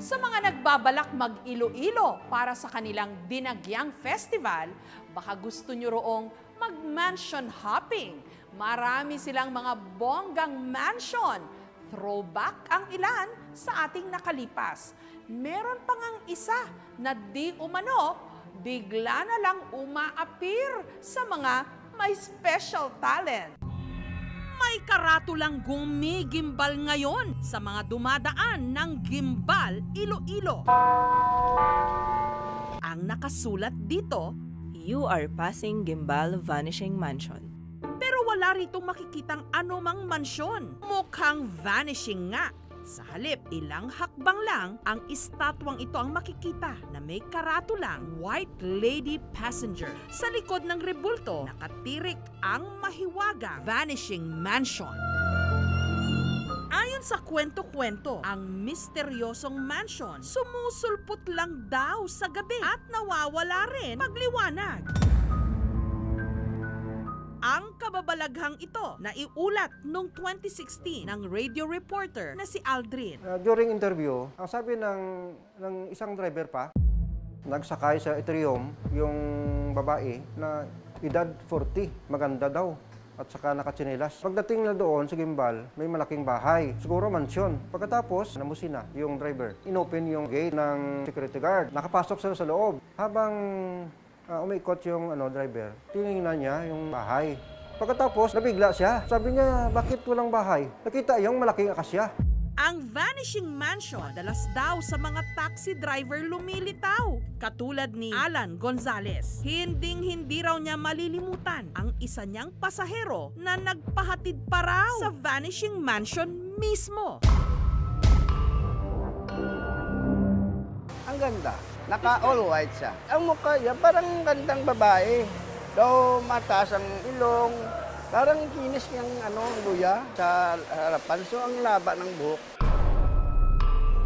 Sa mga nagbabalak mag-Iloilo para sa kanilang Dinagyang Festival, baka gusto nyo roong mag-mansion hopping. Marami silang mga bonggang mansion. Throwback ang ilan sa ating nakalipas. Meron pa ngang isa na di umano, bigla na lang uma-appear sa mga may special talent. May karatulang gumigimbal ngayon sa mga dumadaan ng Gimbal Iloilo. Ang nakasulat dito, You are passing Gimbal Vanishing Mansion. pero wala ritong makikitang anumang mansyon. Mukhang vanishing nga. Sa halip, ilang hakbang lang ang estatwang ito ang makikita na may karatulang White Lady Passenger. Sa likod ng rebulto, nakatirik ang mahiwagang Vanishing Mansion. Ayon sa kwento-kwento, ang misteryosong mansion sumusulpot lang daw sa gabi at nawawala rin pagliwanag. Ang kababalaghang ito na iulat noong 2016 ng radio reporter na si Aldrin. During interview, ang sabi ng isang driver pa, nagsakay sa Ethereum yung babae na edad 40, maganda daw. At saka nakatsinelas. Pagdating na doon sa Gimbal, may malaking bahay. Siguro mansyon. Pagkatapos, namusina yung driver. Inopen yung gate ng security guard. Nakapasok sila sa loob. Habang umikot yung driver, tinignan niya yung bahay. Pagkatapos, nabigla siya. Sabi niya, bakit walang bahay? Nakita yung malaking akasya. Ang Vanishing Mansion, dalas daw sa mga taxi driver lumilitaw. Katulad ni Alan Gonzalez. Hindi raw niya malilimutan ang isa niyang pasahero na nagpahatid pa raw sa Vanishing Mansion mismo. Ang ganda. Naka-all white siya. Ang mukha niya, parang gandang babae. Daw mataas ang ilong. Parang kinis niyang luya sa harapan. So, ang laba ng buhok.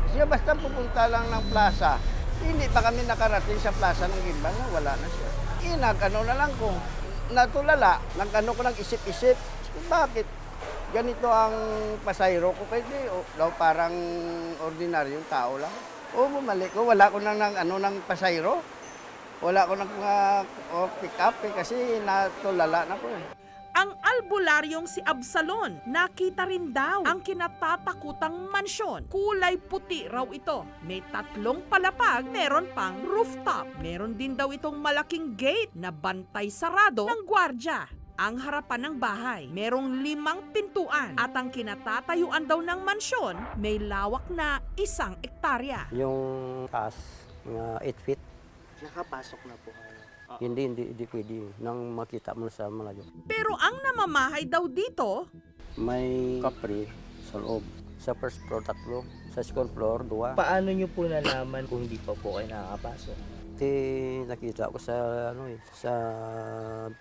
Siya basta pupunta lang ng plaza. Hindi pa kami nakarating sa plaza ng Gimbal na wala na siya. Na lang ko. Natulala. Ko ng isip-isip. Bakit? Ganito ang pasayro ko. Kasi daw parang ordinaryong tao lang. Bumalik ko. Wala ko ng pasayro. Wala ko ng pick up kasi natulala na ko eh. Ang albularyong si Absalon, nakita rin daw ang kinatatakutang mansyon. Kulay puti raw ito. May 3 palapag, meron pang rooftop. Meron din daw itong malaking gate na bantay sarado ng gwardya. Ang harapan ng bahay, merong 5 pintuan at ang kinatatayuan daw ng mansyon, may lawak na 1 ektarya. Yung taas, mga 8 feet, Nakapasok na po kayo. hindi pwede nang makita mo sa malayo. Pero ang namamahay daw dito, May kapre sa loob. Sa first floor, 3. Sa second floor, 2. Paano nyo po nalaman kung hindi pa po kayo nakakapasok? Kasi nakita ko sa sa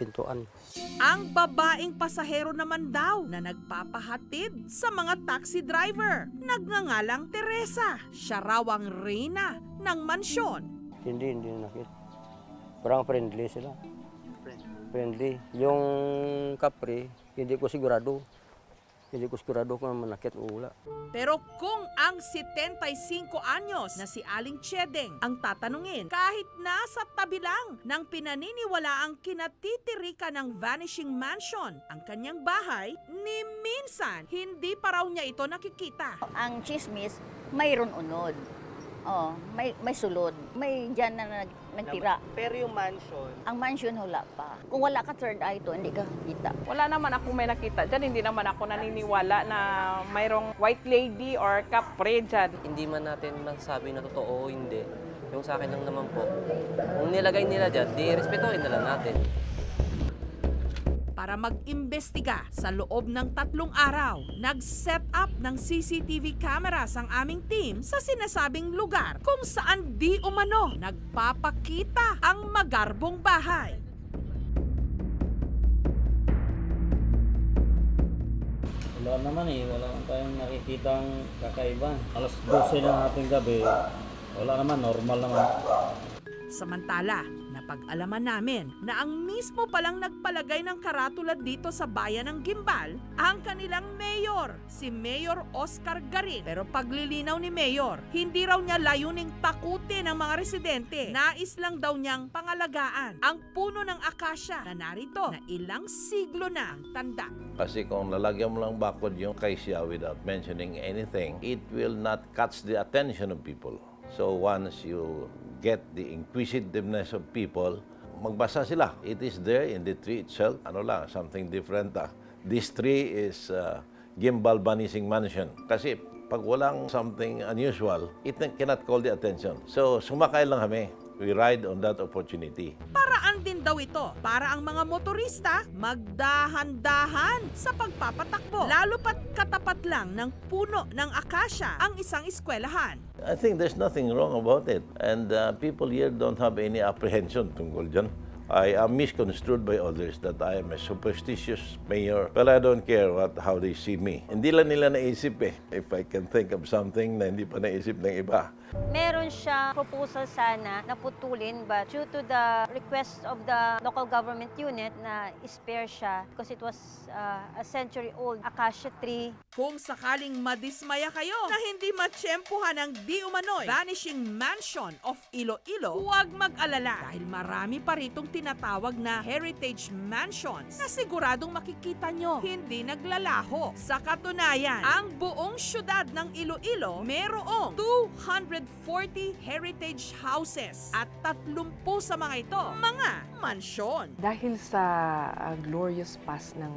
pintuan. ang babaeng pasahero naman daw na nagpapahatid sa mga taxi driver. Nagngangalang Teresa. Siya raw ang reyna ng mansyon. Hindi nakita. Parang friendly sila. Friendly. Yung kapre, hindi ko sigurado. Hindi ko sigurado kung manakit o wala. Pero kung ang 75 anyos na si Aling Chedeng ang tatanungin, kahit nasa tabi lang ng pinaniniwalaang kinatitirikan ng Vanishing Mansion ang kanyang bahay, ni minsan hindi pa raw niya ito nakikita. Ang chismis, mayroon unod. May sulod. May dyan na nagtira. Pero yung mansion, Ang mansion wala pa. Kung wala ka third eye to, hindi ka kita. Wala naman akong may nakita dyan. Hindi naman ako naniniwala na mayroong white lady or kapre dyan. Hindi man natin masasabi na totoo o hindi. Yung sa akin lang naman po, kung nilagay nila dyan, di respetuhin na lang natin. Para mag-imbestiga sa loob ng 3 araw, nag-set up ng CCTV cameras ang aming team sa sinasabing lugar kung saan di umano nagpapakita ang magarbong bahay. Wala naman wala naman tayong nakikitang kakaiba. Alas 12 ng ating gabi, wala naman, normal naman. Samantala, Napag-alaman namin na ang mismo palang nagpalagay ng karatula dito sa bayan ng Gimbal, ang kanilang mayor, si Mayor Oscar Garin. Pero paglilinaw ni Mayor, hindi raw niya layuning takutin ang mga residente. Nais lang daw niyang pangalagaan ang puno ng akasya na narito na ilang siglo na ang tanda. Kasi kung lalagyan mo lang bakod yung kaisya without mentioning anything, it will not catch the attention of people. So once you get the inquisitiveness of people, magbasa sila. It is there in the tree itself. Ano lang, something different. This tree is Gimbal Vanishing Mansion. Kasi pag walang something unusual, it cannot call the attention. So sumakay lang kami. We ride on that opportunity. Paraan din daw ito para ang mga motorista magdahan-dahan sa pagpapatakbo. Lalo pat katapat lang ng puno ng akasya ang isang eskwelahan. I think there's nothing wrong about it. And people here don't have any apprehension tungkol dyan. I am misconstrued by others that I am a superstitious mayor. But I don't care how they see me. Hindi lang nila naisip if I can think of something na hindi pa naisip ng iba. Meron siya proposal sana na putulin, but due to the request of the local government unit na spare siya because it was a century-old acacia tree. Kung sakaling madismaya kayo na hindi matsyempuhan ang di umano'y Vanishing Mansion of Iloilo, huwag mag-alala dahil marami pa ritong tinatawag na heritage mansions na siguradong makikita nyo hindi naglalaho. Sa katunayan, ang buong syudad ng Iloilo mayroong 240 heritage houses at 30 sa mga ito, mga mansyon. Dahil sa glorious past ng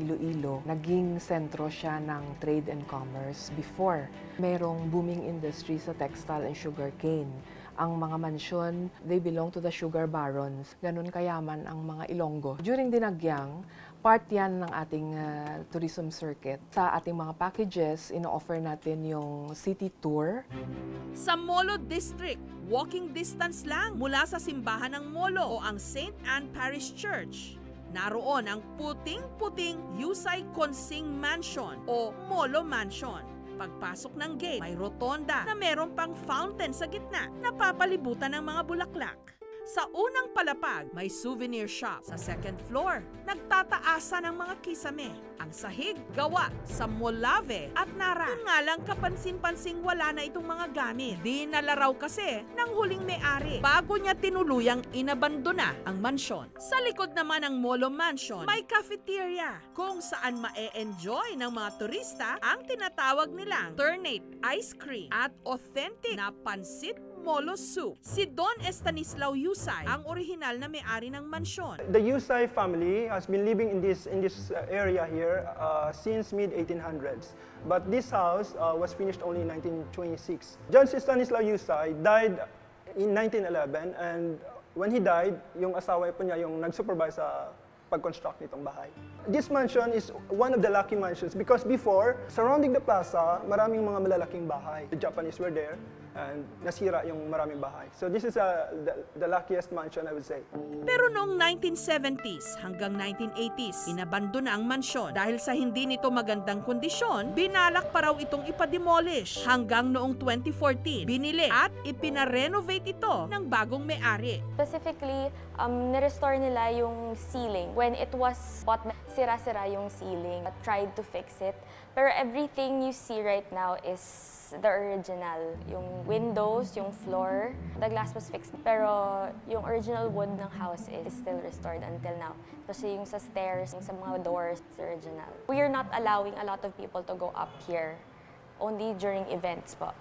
Iloilo, naging sentro siya ng trade and commerce before. Merong booming industry sa textile and sugarcane. Ang mga mansyon, they belong to the sugar barons. Ganun kayaman ang mga Ilonggo. During Dinagyang, part yan ng ating tourism circuit. Sa ating mga packages, ino-offer natin yung city tour. Sa Molo District, walking distance lang mula sa simbahan ng Molo o ang St. Anne Parish Church. Naroon ang puting-puting Yusay Consing Mansion o Molo Mansion. Pagpasok ng gate, may rotonda na meron pang fountain sa gitna na papalibutan ng mga bulaklak. Sa unang palapag, may souvenir shop. Sa second floor, nagtataasa ng mga kisame. Ang sahig, gawa sa Molave at Nara. Yun nga lang kapansin-pansing wala na itong mga gamit. Di nalaraw kasi ng huling may-ari bago niya tinuluyang inabandona ang mansyon. Sa likod naman ng Molo Mansion, may cafeteria kung saan ma-e-enjoy ng mga turista ang tinatawag nilang ternate ice cream at authentic na pansit Molo soup. Si Don Estanislao Yusay ang orihinal na may-ari ng mansyon. The Yusay family has been living in this area here since mid-1800s. But this house was finished only in 1926. John Stanislao Yusay died in 1911, and when he died, yung asawa po niya yung nag-supervise sa pag-construct nitong bahay. This mansion is one of the lucky mansions because before, surrounding the plaza, maraming mga malalaking bahay. The Japanese were there and nasira yung maraming bahay. So this is the luckiest mansion, I would say. Pero noong 1970s hanggang 1980s, inabandona ang mansyon dahil sa hindi nito magandang kondisyon, binalak pa raw itong ipa-demolish. Hanggang noong 2014, binili at ipina-renovate ito ng bagong may-ari. Specifically, nirestore nila yung ceiling. When it was bought, sira-sira yung ceiling. I tried to fix it. Pero everything you see right now is the original. Yung windows, yung floor, the glass was fixed. Pero yung original wood ng house is still restored until now. Kasi yung sa stairs, yung sa mga doors, it's original. We are not allowing a lot of people to go up here. Only during events po.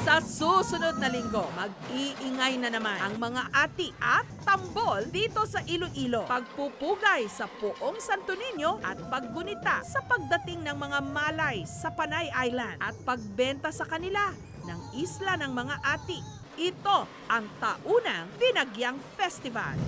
Sa susunod na linggo, mag-iingay na naman ang mga ati at tambol dito sa Iloilo. Pagpupugay sa Poong Santo Niño at paggunita sa pagdating ng mga malay sa Panay Island at pagbenta sa kanila ng isla ng mga ati. Ito ang taunang Dinagyang Festival.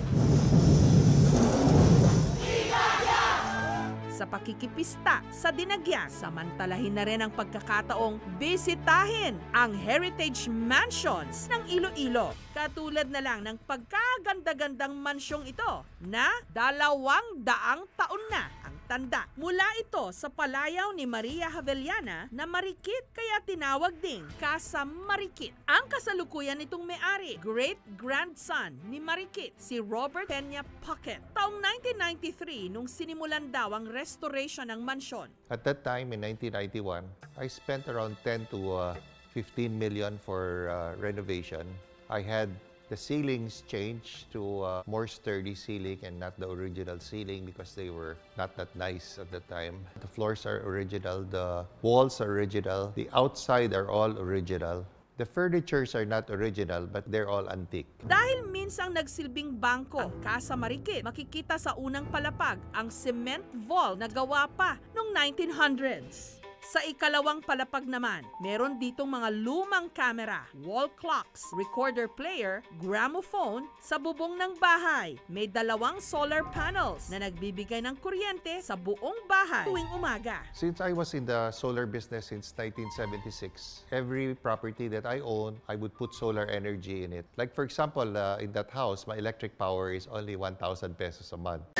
Sa pakikipista sa Dinagyang, samantalahin na rin ang pagkakataong bisitahin ang heritage mansions ng Iloilo. Katulad na lang ng pagkaganda-gandang mansyong ito na 200 taon na ang tanda. Mula ito sa palayaw ni Maria Havellana na Marikit, kaya tinawag ding Casa Marikit. Ang kasalukuyan nitong may-ari, great-grandson ni Marikit, si Robert Peña Puckett. Taong 1993 nung sinimulan daw ang restoration ng mansyon. At that time, in 1991, I spent around 10 to 15 million for renovation. I had the ceilings changed to more sturdy ceiling and not the original ceiling because they were not that nice at the time. The floors are original, the walls are original, the outside are all original. The furnitures are not original but they're all antique. Dahil minsang nagsilbing bangko ang Casa Marikit, makikita sa unang palapag ang cement vault na gawa pa noong 1900s. Sa ikalawang palapag naman, meron ditong mga lumang kamera, wall clocks, recorder player, gramophone sa bubong ng bahay. May 2 solar panels na nagbibigay ng kuryente sa buong bahay tuwing umaga. Since I was in the solar business since 1976, every property that I own, I would put solar energy in it. Like for example, in that house, my electric power is only 1,000 pesos a month.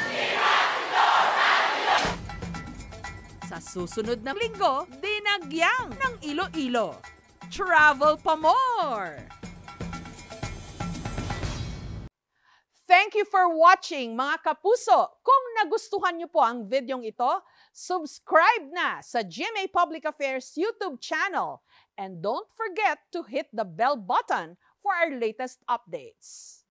Sa susunod na linggo, dinagyang ng Iloilo. Travel pa more! Thank you for watching, mga kapuso. Kung nagustuhan niyo po ang videong ito, subscribe na sa GMA Public Affairs YouTube channel. And don't forget to hit the bell button for our latest updates.